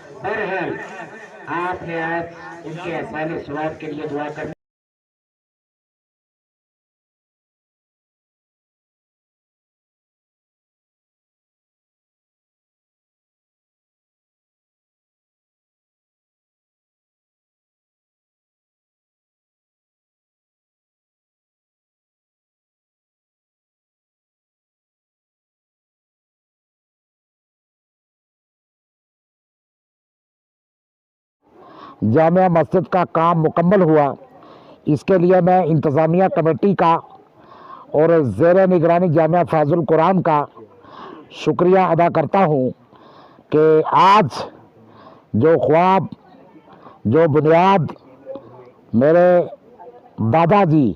बहरहाल आपने आज इनके आसानी स्वाब के लिए दुआ करनी। जामिया मस्जिद का काम मुकम्मल हुआ, इसके लिए मैं इंतज़ामिया कमेटी का और ज़ेर निगरानी जामिया फ़ैज़ुल कुरान का शुक्रिया अदा करता हूँ कि आज जो ख्वाब, जो बुनियाद मेरे दादाजी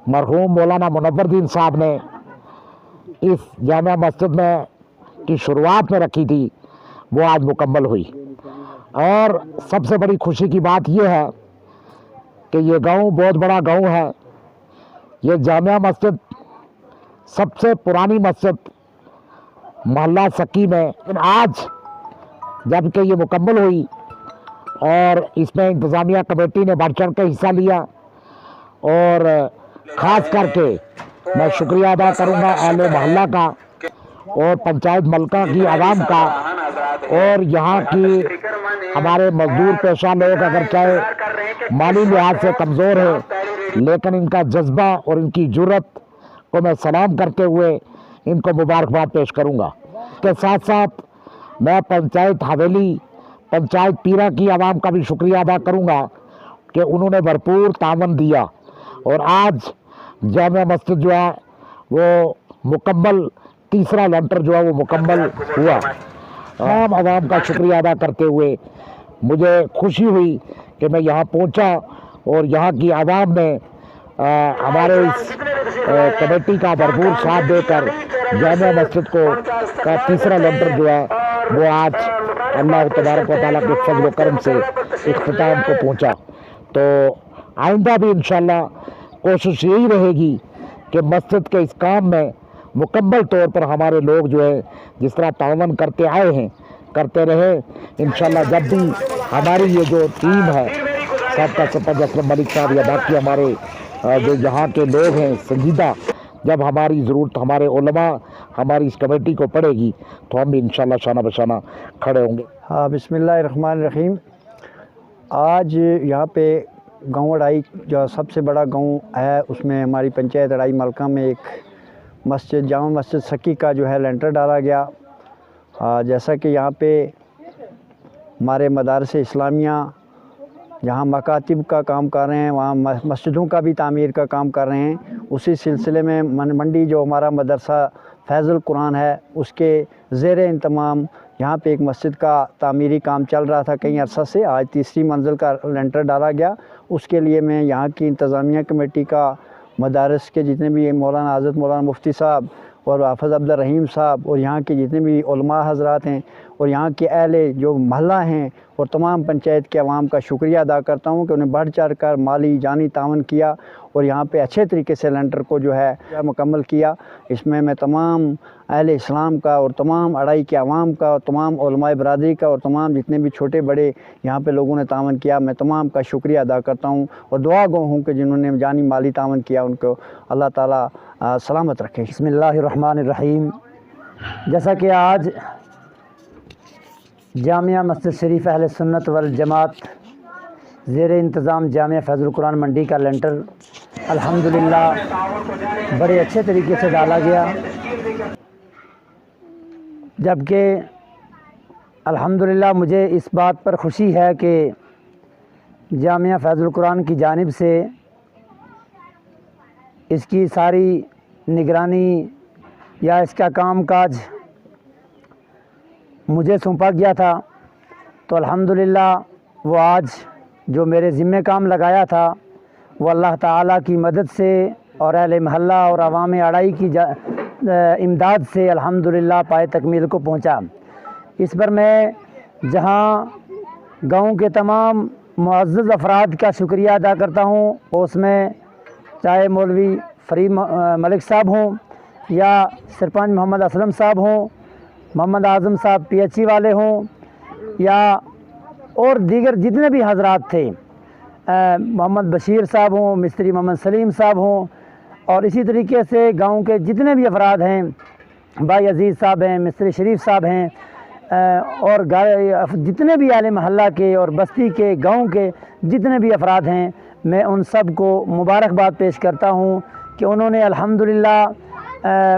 मरहूम मौलाना मुनव्वरदीन साहब ने इस जामिया मस्जिद में की शुरुआत में रखी थी, वो आज मुकम्मल हुई। और सबसे बड़ी खुशी की बात यह है कि ये गांव बहुत बड़ा गांव है। ये जामिया मस्जिद सबसे पुरानी मस्जिद मोहल्ला सक्की में, लेकिन आज जबकि ये मुकम्मल हुई और इसमें इंतज़ामिया कमेटी ने बढ़ चढ़ के हिस्सा लिया, और ख़ास करके मैं शुक्रिया अदा करूँगा अहले मोहल्ला का और पंचायत मलका की आवाम का, और यहाँ की हमारे मजदूर पेशा लोग अगर चाहे माली लिहाज से कमज़ोर है, लेकिन इनका जज्बा और इनकी जुर्रत को मैं सलाम करते हुए इनको मुबारकबाद पेश करूँगा। इसके साथ साथ मैं पंचायत हवेली, पंचायत पीरा की आवाम का भी शुक्रिया अदा करूँगा कि उन्होंने भरपूर तावन दिया और आज जामिया मस्जिद जो है वो मुकम्मल, तीसरा लेंटर जो है वो मुकम्मल हुआ। तमाम आवाम का शुक्रिया अदा करते हुए मुझे खुशी हुई कि मैं यहाँ पहुँचा और यहाँ की आवाम ने हमारे इस कमेटी का भरपूर साथ देकर जामिया मस्जिद को का तीसरा लेंटर जो है वो आज अल्लाह तबारक व तआला के फज़ल व करम से इख्तिताम को पहुँचा। तो आइंदा भी इंशाअल्लाह कोशिश यही रहेगी कि मस्जिद के इस काम में मुकम्मल तौर पर हमारे लोग जो है जिस तरह तावन करते आए हैं करते रहे। इंशाअल्लाह जब भी हमारी ये जो टीम है, सबका सरपंच असलम मलिक साहब या बाकी हमारे जो यहाँ के लोग हैं संजीदा, जब हमारी ज़रूरत हमारे उलमा हमारी इस कमेटी को पड़ेगी तो हम भी इंशाअल्लाह शाना बशाना खड़े होंगे। हाँ, बिस्मिल्लाहिर्रहमानिर्रहीम। आज यहाँ पे गाँव अड़ाई जो सबसे बड़ा गाँव है, उसमें हमारी पंचायत अड़ाई मलका में एक मस्जिद जामा मस्जिद सक्की का जो है लेंटर डाला गया। जैसा कि यहाँ पे हमारे मदारस इस्लामिया जहाँ मकातिब का काम कर रहे हैं, वहाँ मस्जिदों का भी तामीर का काम कर रहे हैं। उसी सिलसिले में मंडी जो हमारा मदरसा फ़ैज़ुल कुरान है, उसके ज़ेर इंतमाम यहाँ पे एक मस्जिद का तामीरी काम चल रहा था कई अरसा से। आज तीसरी मंजिल का लेंटर डाला गया। उसके लिए मैं यहाँ की इंतज़ामिया कमेटी का, मदारस के जितने भी मौलाना हज़रत मौलाना मुफ्ती साहब और हाफ़िज़ अब्दुल रहीम साहब और यहाँ के जितने भी उलमा हज़रात हैं और यहाँ के अहले जो महल्ला हैं और तमाम पंचायत के अवाम का शुक्रिया अदा करता हूँ कि उन्हें बढ़ चढ़ कर माली जानी तावन किया और यहाँ पे अच्छे तरीके से लेंटर को जो है मुकम्मल किया। इसमें मैं तमाम अहले इस्लाम का और तमाम अड़ाई के अवाम का और तमाम उलमाए बरादरी का और तमाम जितने भी छोटे बड़े यहाँ पे लोगों ने तावन किया, मैं तमाम का शुक्रिया अदा करता हूँ और दुआ गो हूँ कि जिन्होंने जानी माली तावन किया उनको अल्लाह ताला सलामत रखे। बिस्मिल्लाहिर्रहमानिर्रहीम। जैसा कि आज जामिया मस्जिद शरीफ अहले सुन्नत वल जमात ज़ेर इंतज़ाम जामिया फ़ैज़ुल कुरान मंडी का लेंटर अल्हम्दुलिल्लाह बड़े अच्छे तरीके से डाला गया, जबकि अल्हम्दुलिल्लाह मुझे इस बात पर खुशी है कि जामिया फ़ैज़ुल कुरान की जानिब से इसकी सारी निगरानी या इसका काम काज मुझे सौंपा गया था। तो अल्हम्दुलिल्लाह वो आज जो मेरे ज़िम्मे काम लगाया था वो अल्लाह ताला की मदद से और अहले महल्ला और अवाम अड़ाई की इमदाद से अल्हम्दुलिल्लाह पाए तकमील को पहुंचा। इस पर मैं जहां गांव के तमाम मुअज़्ज़ज़ अफराद का शुक्रिया अदा करता हूं, उसमें चाहे मौलवी फरीद मलिक साहब हों या सरपंच मोहम्मद असलम साहब हों, मोहम्मद आज़म साहब PHE वाले हों या اور دیگر جتنے بھی حضرات تھے، محمد بشیر صاحب ہوں، مستری محمد سلیم صاحب ہوں، اور اسی طریقے سے گاؤں کے جتنے بھی افراد ہیں، بھائی عزیز صاحب ہیں، مستری شریف صاحب ہیں، اور جتنے بھی اہل محلہ کے اور بستی کے گاؤں کے جتنے بھی افراد ہیں، میں ان سب کو مبارکباد پیش کرتا ہوں کہ انہوں نے الحمدللہ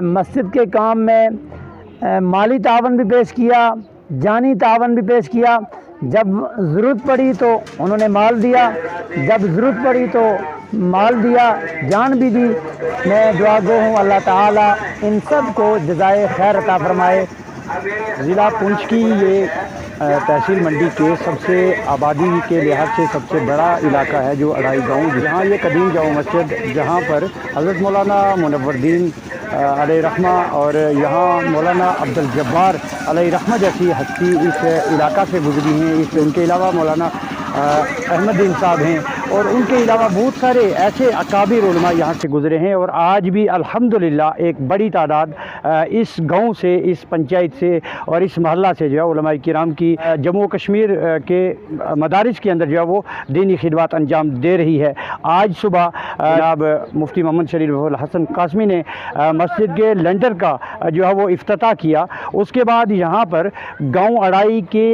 مسجد کے کام میں مالی تعاون بھی پیش کیا، جانی تعاون بھی پیش کیا۔ جب ضرورت پڑی تو انہوں نے مال دیا، جب ضرورت پڑی تو مال دیا، جان بھی دی۔ میں دعا گو ہوں اللہ تعالیٰ ان سب کو جزائے خیر عطا فرمائے۔ ضلع پونچھ کی یہ تحصیل منڈی کے سب سے آبادی کے لحاظ سے سب سے بڑا علاقہ ہے جو اڑائی گاؤں، جہاں یہ قدیم جامع مسجد، جہاں پر حضرت مولانا منور الدین علیہ رحمہ اور یہاں مولانا عبد الجبار علیہ رحمہ جیسی ہستی اس علاقہ سے گزری ہیں۔ ان کے علاوہ مولانا احمد دین صاحب ہیں، اور ان کے علاوہ بہت سارے ایسے اکابر علماء یہاں سے گزرے ہیں، اور آج بھی الحمدللہ ایک بڑی تعداد اس گاؤں سے، اس پنچایت سے اور اس محلہ سے جو ہے علماء کرام کی جموں و کشمیر کے مدارس کے اندر جو ہے وہ دینی خدمات انجام دے رہی ہے۔ آج صبح جناب مفتی محمد شریف الحسن قاسمی نے مسجد کے لینڈر کا جو ہے وہ افتتاح کیا۔ اس کے بعد یہاں پر گاؤں اڑائی کے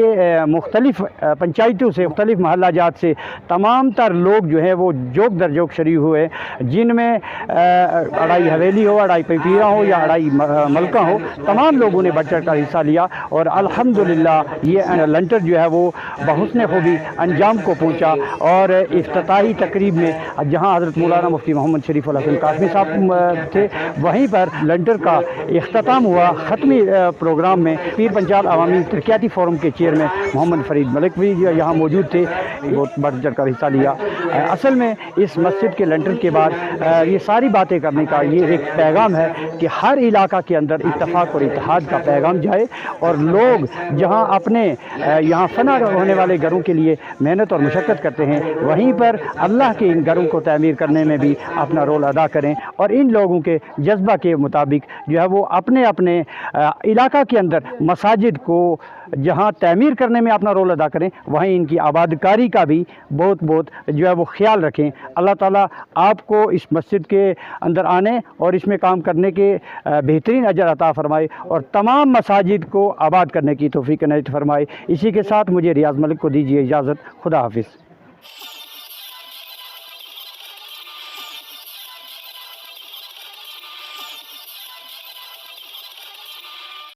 مختلف پنچایتوں سے، مختلف محلہ جات سے تمام تر لوگ جو ہیں وہ جوک در جوک شریک ہوئے، جن میں اڑائی حویلی ہو، اڑائی پیپیرا ہو یا اڑائی ملکہ ہو، تمام لوگوں نے بڑھ چڑھ کر حصہ لیا، اور الحمدللہ یہ لنٹر جو ہے وہ بحسن خوبی انجام کو پہنچا۔ اور افتتاحی تقریب میں جہاں حضرت مولانا مفتی محمد شریف الحسن قاسمی صاحب تھے، وہیں پر لنٹر کا اختتام ہوا۔ ختمی پروگرام میں پیر پنچال عوامی ترقیاتی فورم کے چیئرمین محمد فرید ملک بھی یہاں موجود تھے، بہت بڑھ چڑھ کر حصہ لیا۔ اصل میں اس مسجد کے لنٹر کے بعد یہ ساری باتیں کرنے کا یہ ایک پیغام ہے کہ ہر علاقہ کے اندر اتفاق اور اتحاد کا پیغام جائے، اور لوگ جہاں اپنے یہاں فنا ہونے والے گھروں کے لیے محنت اور مشقت کرتے ہیں، وہیں پر اللہ کے ان گھروں کو تعمیر کرنے میں بھی اپنا رول ادا کریں، اور ان لوگوں کے جذبہ کے مطابق جو ہے وہ اپنے اپنے علاقہ کے اندر مساجد کو جہاں تعمیر کرنے میں اپنا رول ادا کریں، وہیں ان کی آبادکاری کا بھی بہت جو ہے وہ خیال رکھیں۔ اللہ تعالیٰ آپ کو اس مسجد کے اندر آنے اور اس میں کام کرنے کے بہترین اجر عطا فرمائے، اور تمام مساجد کو آباد کرنے کی توفیق عنایت فرمائے۔ اسی کے ساتھ مجھے ریاض ملک کو دیجیے اجازت۔ خدا حافظ۔